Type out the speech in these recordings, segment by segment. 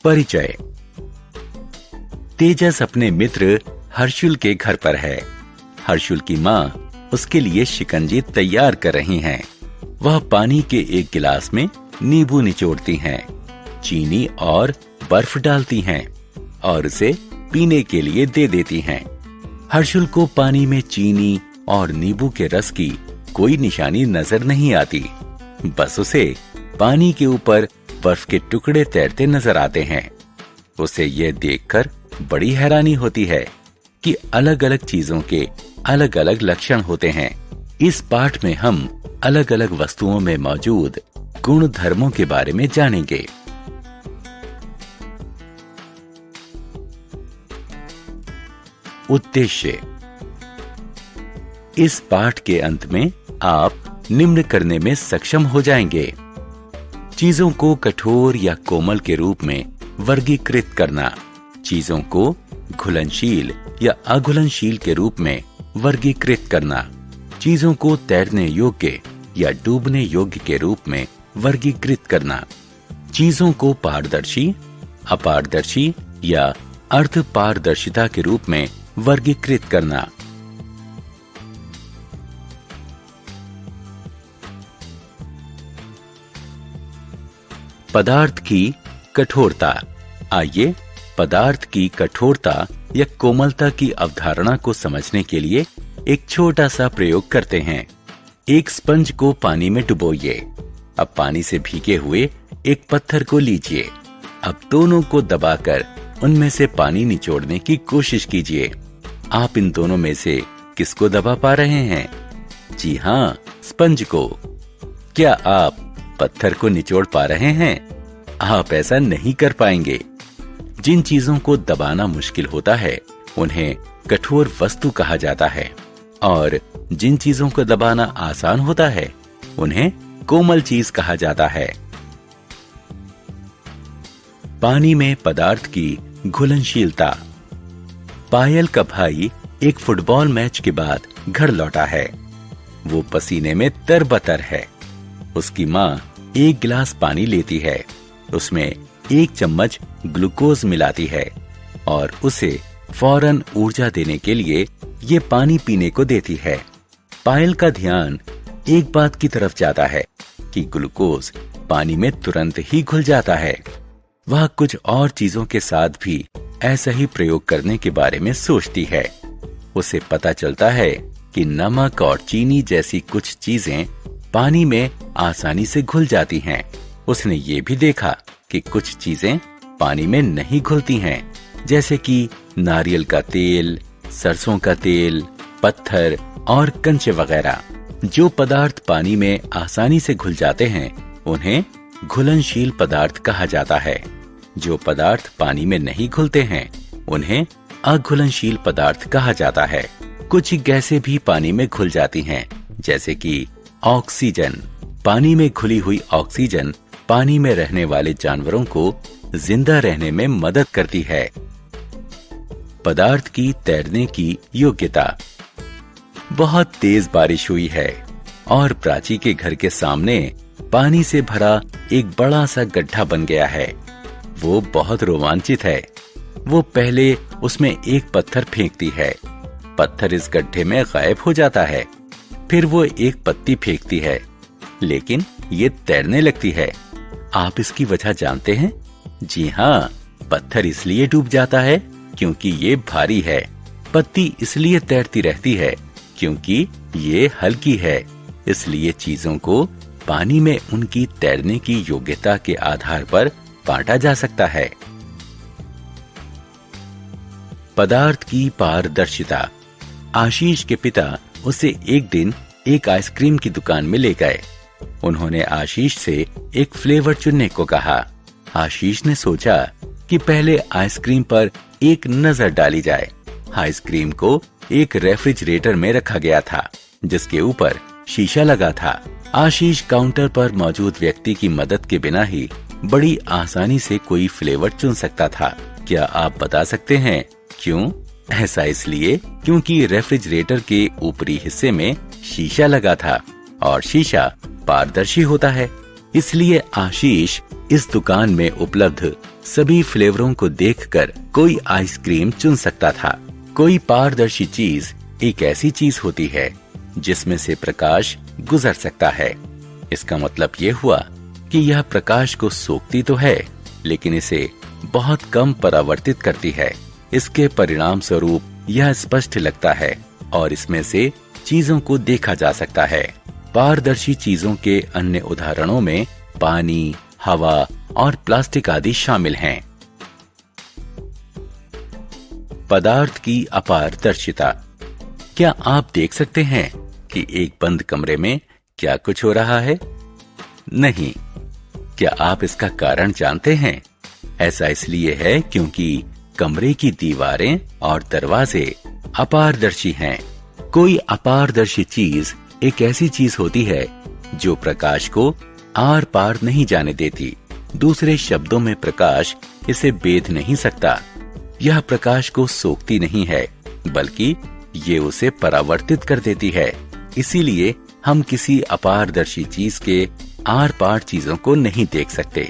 परिचय। तेजस अपने मित्र हर्षुल के घर पर है। हर्षुल की माँ उसके लिए शिकंजी तैयार कर रही हैं। वह पानी के एक गिलास में नींबू निचोड़ती हैं, चीनी और बर्फ डालती हैं और उसे पीने के लिए दे देती हैं। हर्षुल को पानी में चीनी और नींबू के रस की कोई निशानी नजर नहीं आती। बस उसे पानी के ऊपर बर्फ के टुकड़े तैरते नजर आते हैं। उसे यह देखकर बड़ी हैरानी होती है कि अलग अलग चीजों के अलग अलग लक्षण होते हैं। इस पाठ में हम अलग अलग वस्तुओं में मौजूद गुण धर्मों के बारे में जानेंगे। उद्देश्य। इस पाठ के अंत में आप निम्न करने में सक्षम हो जाएंगे। चीजों को कठोर या कोमल के रूप में वर्गीकृत करना, चीजों को घुलनशील या अघुलनशील के रूप में वर्गीकृत करना, चीजों को तैरने योग्य या डूबने योग्य के रूप में वर्गीकृत करना, चीजों को पारदर्शी, अपारदर्शी या अर्ध पारदर्शिता के रूप में वर्गीकृत करना। पदार्थ की कठोरता। आइए पदार्थ की कठोरता या कोमलता की अवधारणा को समझने के लिए एक छोटा सा प्रयोग करते हैं। एक स्पंज को पानी में डुबोइए। अब पानी से भीगे हुए एक पत्थर को लीजिए। अब दोनों को दबाकर उनमें से पानी निचोड़ने की कोशिश कीजिए। आप इन दोनों में से किसको दबा पा रहे हैं? जी हाँ, स्पंज को। क्या आप पत्थर को निचोड़ पा रहे हैं? आप ऐसा नहीं कर पाएंगे। जिन चीजों को दबाना मुश्किल होता है उन्हें कठोर वस्तु कहा जाता है और जिन चीजों को दबाना आसान होता है उन्हें कोमल चीज कहा जाता है। पानी में पदार्थ की घुलनशीलता। पायल का भाई एक फुटबॉल मैच के बाद घर लौटा है। वो पसीने में तरबतर है। उसकी माँ एक गिलास पानी लेती है, उसमें एक चम्मच ग्लूकोज मिलाती है और उसे फौरन ऊर्जा देने के लिए ये पानी पीने को देती है। पायल का ध्यान एक बात की तरफ जाता है कि ग्लूकोज पानी में तुरंत ही घुल जाता है। वह कुछ और चीजों के साथ भी ऐसा ही प्रयोग करने के बारे में सोचती है। उसे पता चलता है कि नमक और चीनी जैसी कुछ चीजें पानी में आसानी से घुल जाती हैं। उसने ये भी देखा कि कुछ चीजें पानी में नहीं घुलती हैं, जैसे कि नारियल का तेल, सरसों का तेल, पत्थर और कंचे वगैरह। जो पदार्थ पानी में आसानी से घुल जाते हैं उन्हें घुलनशील पदार्थ कहा जाता है। जो पदार्थ पानी में नहीं घुलते हैं उन्हें अघुलनशील पदार्थ कहा जाता है। कुछ गैसें भी पानी में घुल जाती हैं, जैसे कि ऑक्सीजन। पानी में घुली हुई ऑक्सीजन पानी में रहने वाले जानवरों को जिंदा रहने में मदद करती है। पदार्थ की तैरने की योग्यता। बहुत तेज बारिश हुई है और प्राची के घर के सामने पानी से भरा एक बड़ा सा गड्ढा बन गया है। वो बहुत रोमांचित है। वो पहले उसमें एक पत्थर फेंकती है। पत्थर इस गड्ढे में गायब हो जाता है। फिर वो एक पत्ती फेंकती है, लेकिन ये तैरने लगती है। आप इसकी वजह जानते हैं? जी हाँ, पत्थर इसलिए डूब जाता है क्योंकि ये भारी है। पत्ती इसलिए तैरती रहती है क्योंकि ये हल्की है। इसलिए चीजों को पानी में उनकी तैरने की योग्यता के आधार पर बांटा जा सकता है। पदार्थ की पारदर्शिता। आशीष के पिता उसे एक दिन एक आइसक्रीम की दुकान में ले गए। उन्होंने आशीष से एक फ्लेवर चुनने को कहा। आशीष ने सोचा कि पहले आइसक्रीम पर एक नजर डाली जाए। आइसक्रीम को एक रेफ्रिजरेटर में रखा गया था, जिसके ऊपर शीशा लगा था। आशीष काउंटर पर मौजूद व्यक्ति की मदद के बिना ही बड़ी आसानी से कोई फ्लेवर चुन सकता था। क्या आप बता सकते हैं क्यों? ऐसा इसलिए क्योंकि रेफ्रिजरेटर के ऊपरी हिस्से में शीशा लगा था और शीशा पारदर्शी होता है। इसलिए आशीष इस दुकान में उपलब्ध सभी फ्लेवरों को देखकर कोई आइसक्रीम चुन सकता था। कोई पारदर्शी चीज एक ऐसी चीज होती है जिसमें से प्रकाश गुजर सकता है। इसका मतलब ये हुआ कि यह प्रकाश को सोखती तो है, लेकिन इसे बहुत कम परावर्तित करती है। इसके परिणाम स्वरूप यह स्पष्ट लगता है और इसमें से चीजों को देखा जा सकता है। पारदर्शी चीजों के अन्य उदाहरणों में पानी, हवा और प्लास्टिक आदि शामिल हैं। पदार्थ की अपारदर्शिता। क्या आप देख सकते हैं कि एक बंद कमरे में क्या कुछ हो रहा है? नहीं। क्या आप इसका कारण जानते हैं? ऐसा इसलिए है क्योंकि कमरे की दीवारें और दरवाजे अपारदर्शी हैं। कोई अपारदर्शी चीज एक ऐसी चीज होती है जो प्रकाश को आर पार नहीं जाने देती। दूसरे शब्दों में प्रकाश इसे बेध नहीं सकता। यह प्रकाश को सोखती नहीं है, बल्कि ये उसे परावर्तित कर देती है। इसीलिए हम किसी अपारदर्शी चीज के आर पार चीजों को नहीं देख सकते।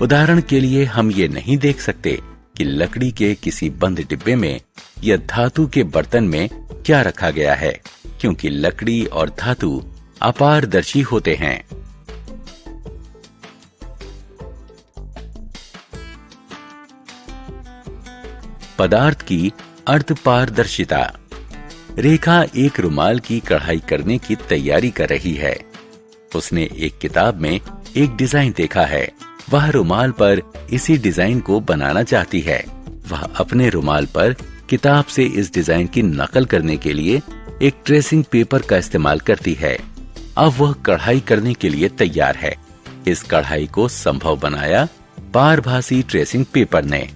उदाहरण के लिए हम ये नहीं देख सकते कि लकड़ी के किसी बंद डिब्बे में या धातु के बर्तन में क्या रखा गया है, क्योंकि लकड़ी और धातु अपारदर्शी होते हैं। पदार्थ की अर्धपारदर्शिता। रेखा एक रुमाल की कढ़ाई करने की तैयारी कर रही है। उसने एक किताब में एक डिजाइन देखा है। वह रुमाल पर इसी डिजाइन को बनाना चाहती है। वह अपने रुमाल पर किताब से इस डिजाइन की नकल करने के लिए एक ट्रेसिंग पेपर का इस्तेमाल करती है। अब वह कढ़ाई करने के लिए तैयार है। इस कढ़ाई को संभव बनाया पारभासी ट्रेसिंग पेपर ने।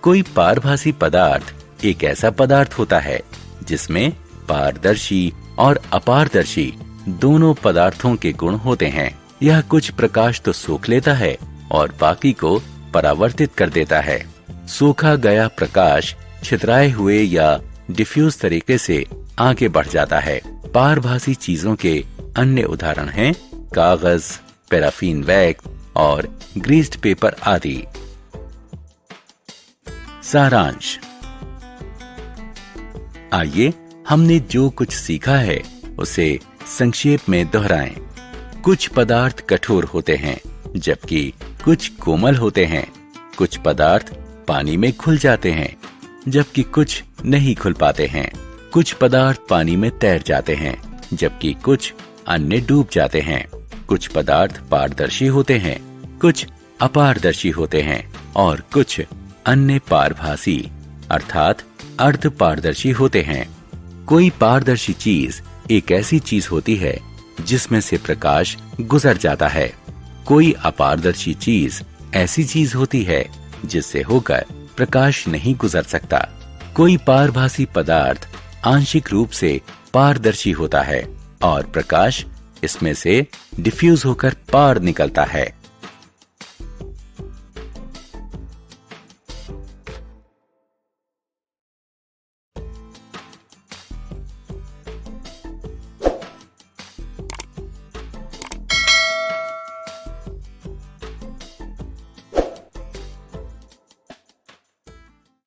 कोई पारभासी पदार्थ एक ऐसा पदार्थ होता है जिसमें पारदर्शी और अपारदर्शी दोनों पदार्थों के गुण होते हैं। यह कुछ प्रकाश तो सोख लेता है और बाकी को परावर्तित कर देता है। सोखा गया प्रकाश छितराए हुए या डिफ्यूज तरीके से आगे बढ़ जाता है। पारभासी चीजों के अन्य उदाहरण हैं कागज, पैराफिन वैक्स और ग्रीस्ड पेपर आदि। सारांश। आइए हमने जो कुछ सीखा है उसे संक्षेप में दोहराएं। कुछ पदार्थ कठोर होते हैं, जबकि कुछ कोमल होते हैं। कुछ पदार्थ पानी में घुल जाते हैं, जबकि कुछ नहीं घुल पाते हैं। कुछ पदार्थ पानी में तैर जाते हैं, जबकि कुछ अन्य डूब जाते हैं। कुछ पदार्थ पारदर्शी होते हैं, कुछ अपारदर्शी होते हैं और कुछ अन्य पारभासी अर्थात अर्ध पारदर्शी होते हैं। कोई पारदर्शी चीज एक ऐसी चीज होती है जिसमें से प्रकाश गुजर जाता है। कोई अपारदर्शी चीज ऐसी चीज होती है जिससे होकर प्रकाश नहीं गुजर सकता। कोई पारभासी पदार्थ आंशिक रूप से पारदर्शी होता है और प्रकाश इसमें से डिफ्यूज होकर पार निकलता है।